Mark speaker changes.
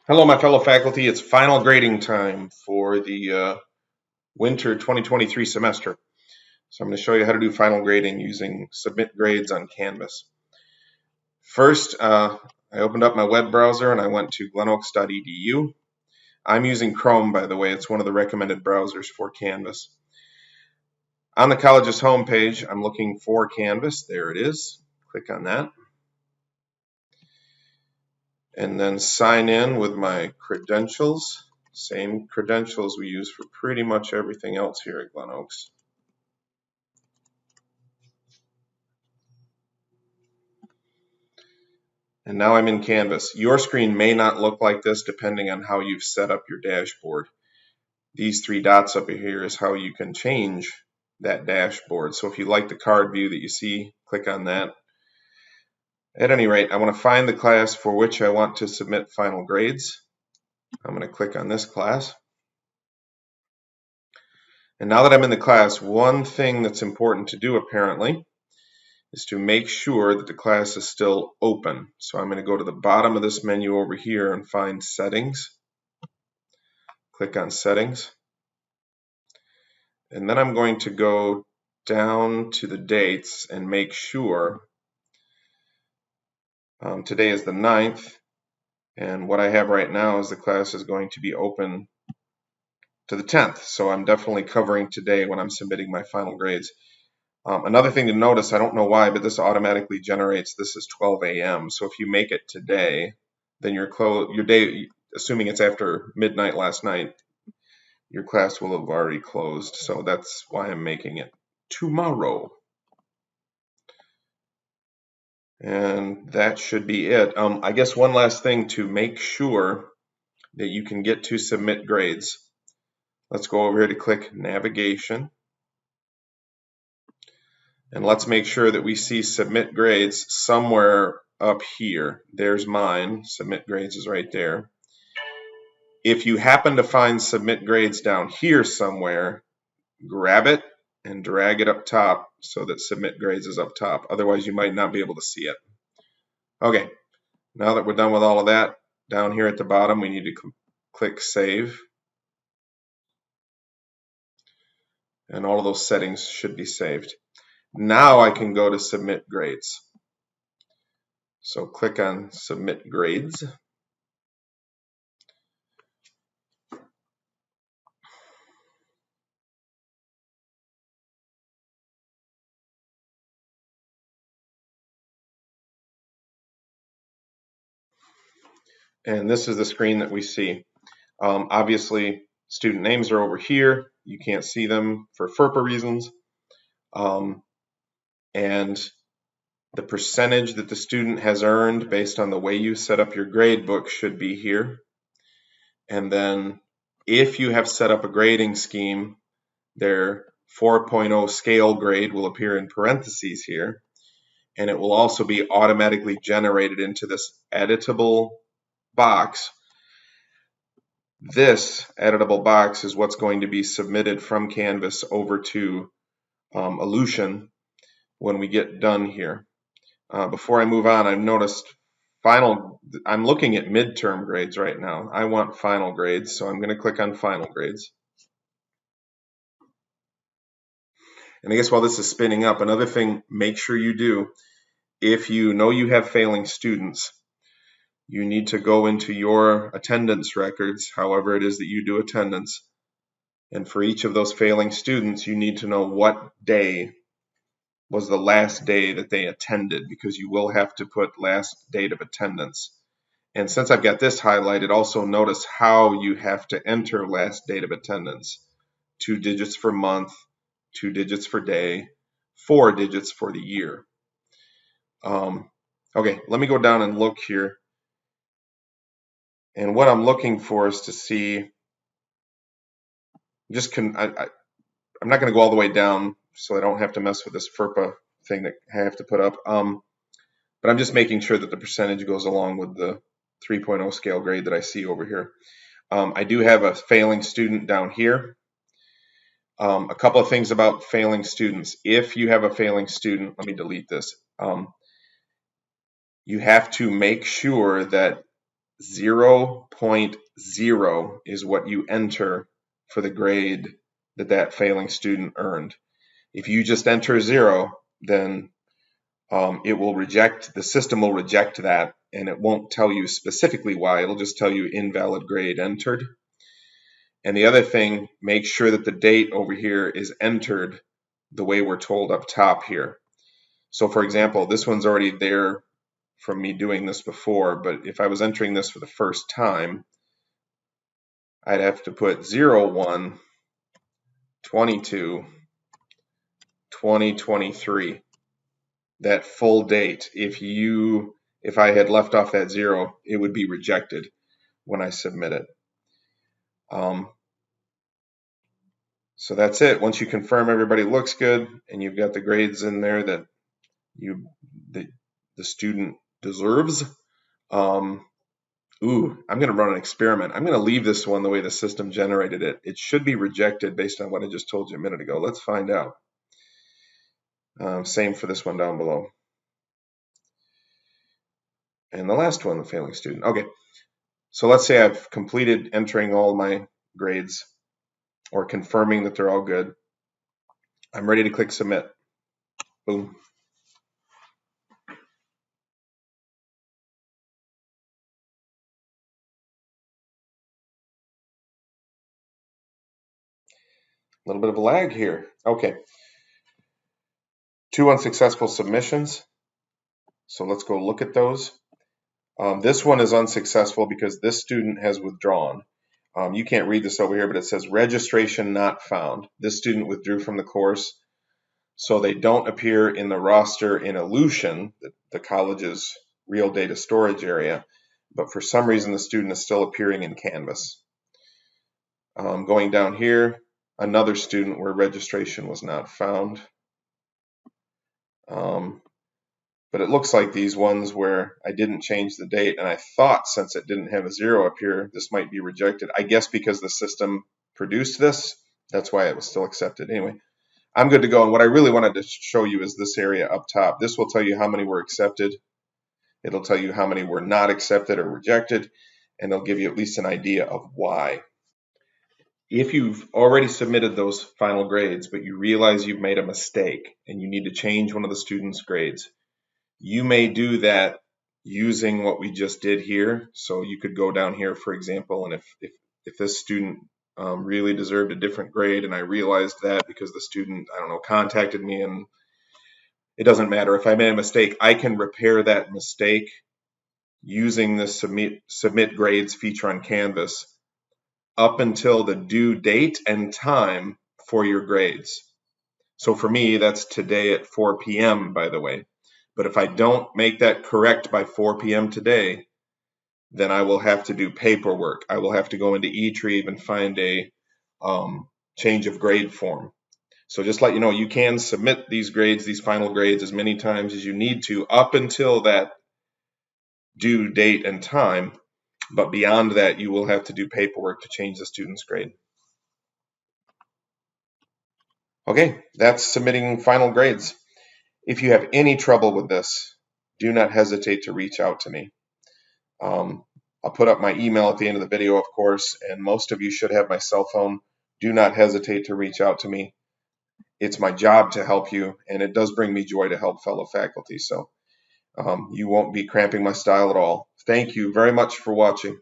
Speaker 1: Hello, my fellow faculty. It's final grading time for the winter 2023 semester. So I'm going to show you how to do final grading using Submit Grades on Canvas. First, I opened up my web browser and I went to glenoaks.edu. I'm using Chrome, by the way. It's one of the recommended browsers for Canvas. On the college's homepage, I'm looking for Canvas. There it is. Click on that. And then sign in with my credentials. Same credentials we use for pretty much everything else here at Glen Oaks. And now I'm in Canvas. Your screen may not look like this depending on how you've set up your dashboard. These three dots up here is how you can change that dashboard. So if you like the card view that you see, click on that. At any rate, I want to find the class for which I want to submit final grades. I'm going to click on this class. And now that I'm in the class, one thing that's important to do apparently is to make sure that the class is still open. So I'm going to go to the bottom of this menu over here and find Settings. Click on Settings. And then I'm going to go down to the dates and make sure today is the 9th, and what I have right now is the class is going to be open to the 10th. So I'm definitely covering today when I'm submitting my final grades. Another thing to notice, I don't know why, but this automatically generates this is 12 a.m. So if you make it today, then your day, assuming it's after midnight last night, your class will have already closed. So that's why I'm making it tomorrow. And that should be it. I guess one last thing to make sure that you can get to submit grades. Let's go over here to click navigation. And let's make sure that we see submit grades somewhere up here. There's mine. Submit grades is right there. If you happen to find submit grades down here somewhere, grab it and drag it up top so that submit grades is up top. Otherwise, you might not be able to see it. Okay, now that we're done with all of that, down here at the bottom, we need to click Save. And all of those settings should be saved. Now I can go to Submit Grades. So click on Submit Grades. And this is the screen that we see. Obviously, student names are over here. You can't see them for FERPA reasons. And the percentage that the student has earned based on the way you set up your grade book should be here. And then if you have set up a grading scheme, their 4.0 scale grade will appear in parentheses here. And it will also be automatically generated into this editable box. This editable box is what's going to be submitted from Canvas over to Ellucian when we get done here. Before I move on, I've noticed I'm looking at midterm grades right now. I want final grades, so I'm going to click on final grades. And I guess while this is spinning up, another thing, make sure you do, if you know you have failing students, you need to go into your attendance records, however it is that you do attendance. And for each of those failing students, you need to know what day was the last day that they attended, because you will have to put last date of attendance. And since I've got this highlighted, also notice how you have to enter last date of attendance. 2 digits for month, 2 digits for day, 4 digits for the year. Okay, let me go down and look here. And what I'm looking for is to see, I'm not going to go all the way down so I don't have to mess with this FERPA thing that I have to put up. But I'm just making sure that the percentage goes along with the 3.0 scale grade that I see over here. I do have a failing student down here. A couple of things about failing students. If you have a failing student, let me delete this. You have to make sure that 0.0 is what you enter for the grade that that failing student earned. If you just enter 0, then it will reject, the system will reject that, and it won't tell you specifically why. It'll just tell you invalid grade entered. And the other thing, make sure that the date over here is entered the way we're told up top here. So for example, this one's already there from me doing this before, but if I was entering this for the first time, I'd have to put 01 22 2023, that full date. If I had left off that 0, it would be rejected when I submit it. So that's it. Once you confirm everybody looks good and you've got the grades in there that the student deserves. I'm going to run an experiment. I'm going to leave this one the way the system generated it. It should be rejected based on what I just told you a minute ago. Let's find out. Same for this one down below. And the last one, the failing student. Okay, so let's say I've completed entering all my grades or confirming that they're all good. I'm ready to click submit. Boom. A little bit of a lag here. Okay. 2 unsuccessful submissions. So let's go look at those. This one is unsuccessful because this student has withdrawn. You can't read this over here, but it says registration not found. This student withdrew from the course, so they don't appear in the roster in Ellucian, the college's real data storage area, but for some reason the student is still appearing in Canvas. Going down here, another student where registration was not found. But it looks like these ones where I didn't change the date, and I thought since it didn't have a 0 up here, this might be rejected. I guess because the system produced this, that's why it was still accepted. Anyway, I'm good to go. And what I really wanted to show you is this area up top. This will tell you how many were accepted. It'll tell you how many were not accepted or rejected, and it'll give you at least an idea of why. If you've already submitted those final grades, but you realize you've made a mistake and you need to change one of the students' grades, you may do that using what we just did here. So you could go down here, for example, and if this student really deserved a different grade and I realized that because the student, I don't know, contacted me, and it doesn't matter. If I made a mistake, I can repair that mistake using the submit grades feature on Canvas up until the due date and time for your grades. So for me, that's today at 4 p.m., by the way. But if I don't make that correct by 4 p.m. today, then I will have to do paperwork. I will have to go into eTrieve and find a change of grade form. So just let you know, you can submit these grades, these final grades, as many times as you need to up until that due date and time. But beyond that, you will have to do paperwork to change the student's grade. Okay, that's submitting final grades. If you have any trouble with this, do not hesitate to reach out to me. I'll put up my email at the end of the video, of course, and most of you should have my cell phone. Do not hesitate to reach out to me. It's my job to help you, and it does bring me joy to help fellow faculty, so you won't be cramping my style at all. Thank you very much for watching.